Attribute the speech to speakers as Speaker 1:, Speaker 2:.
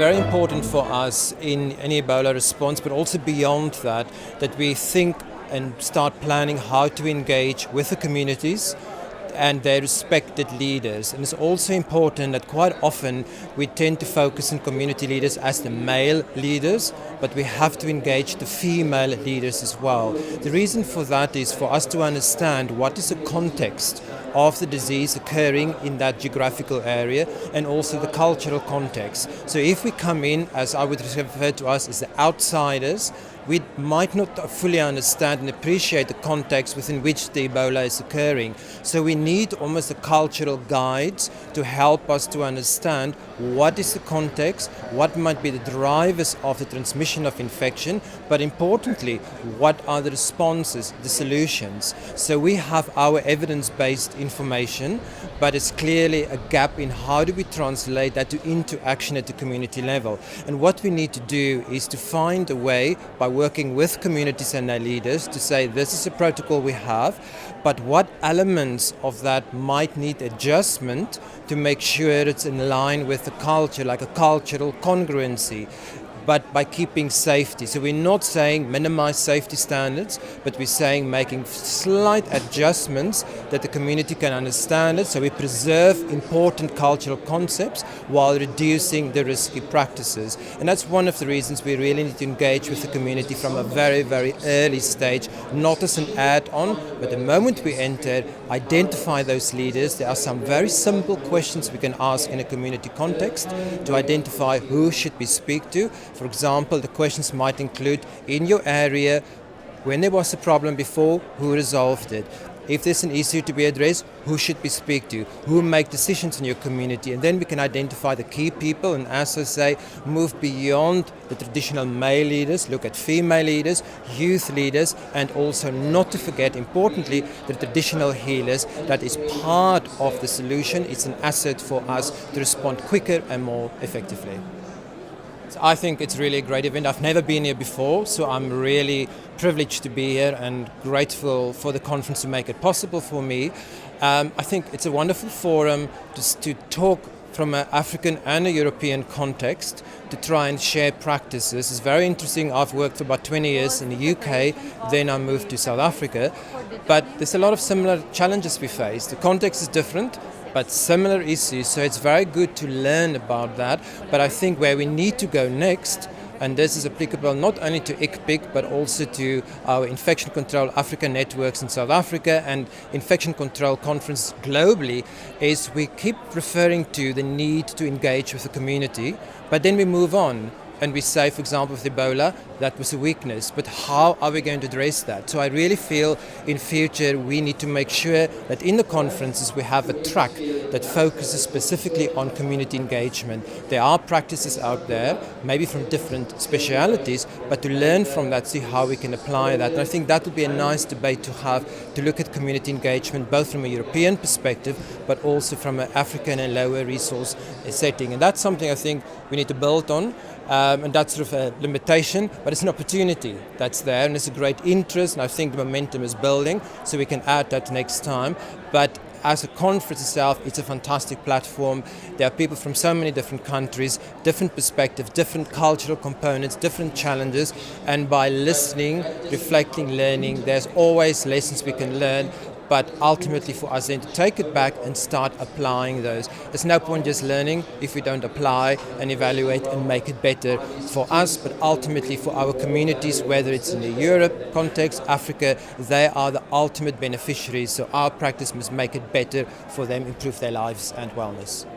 Speaker 1: very important for us in any Ebola response, but also beyond that, that we think and start planning how to engage with the communities and their respected leaders. And it's also important that quite often we tend to focus on community leaders as the male leaders, but we have to engage the female leaders as well. The reason for that is for us to understand what is the context of the disease occurring in that geographical area and also the cultural context. So if we come in, as I would refer to us as the outsiders, we might not fully understand and appreciate the context within which the Ebola is occurring. So we need almost a cultural guides to help us to understand what is the context, what might be the drivers of the transmission of infection, but importantly, what are the responses, the solutions. So we have our evidence-based information, but it's clearly a gap in how do we translate that into action at the community level. And what we need to do is to find a way by working with communities and their leaders to say this is a protocol we have, but what elements of that might need adjustment to make sure it's in line with the culture, like a cultural congruency, but by keeping safety. So we're not saying minimize safety standards, but we're saying making slight adjustments that the community can understand it, so we preserve important cultural concepts while reducing the risky practices. And that's one of the reasons we really need to engage with the community from a very, very early stage, not as an add-on, but the moment we enter, identify those leaders. There are some very simple questions we can ask in a community context to identify who should we speak to. For example, the questions might include, in your area, when there was a problem before, who resolved it? If there's an issue to be addressed, who should we speak to? Who make decisions in your community? And then we can identify the key people and, as I say, move beyond the traditional male leaders, look at female leaders, youth leaders, and also not to forget, importantly, the traditional healers. That is part of the solution. It's an asset for us to respond quicker and more effectively. I think it's really a great event. I've never been here before, so I'm really privileged to be here and grateful for the conference to make it possible for me. I think it's a wonderful forum to talk from an African and a European context to try and share practices. It's very interesting. I've worked for about 20 years in the UK, then I moved to South Africa, but there's a lot of similar challenges we face. The context is different, but similar issues, so it's very good to learn about that. But I think where we need to go next, and this is applicable not only to ICPIC but also to our infection control Africa networks in South Africa and infection control conferences globally, is we keep referring to the need to engage with the community, but then we move on. And we say, for example, with Ebola, that was a weakness, but how are we going to address that? So I really feel in future we need to make sure that in the conferences we have a track that focuses specifically on community engagement. There are practices out there, maybe from different specialities, but to learn from that, see how we can apply that. And I think that would be a nice debate to have, to look at community engagement, both from a European perspective, but also from an African and lower resource setting. And that's something I think we need to build on. And that's sort of a limitation, but it's an opportunity that's there, and it's a great interest, and I think the momentum is building, so we can add that next time. But as a conference itself, it's a fantastic platform. There are people from so many different countries, different perspectives, different cultural components, different challenges, and by listening, reflecting, learning, there's always lessons we can learn. But ultimately for us then to take it back and start applying those. There's no point just learning if we don't apply and evaluate and make it better for us, but ultimately for our communities, whether it's in the Europe context, Africa, they are the ultimate beneficiaries. So our practice must make it better for them, improve their lives and wellness.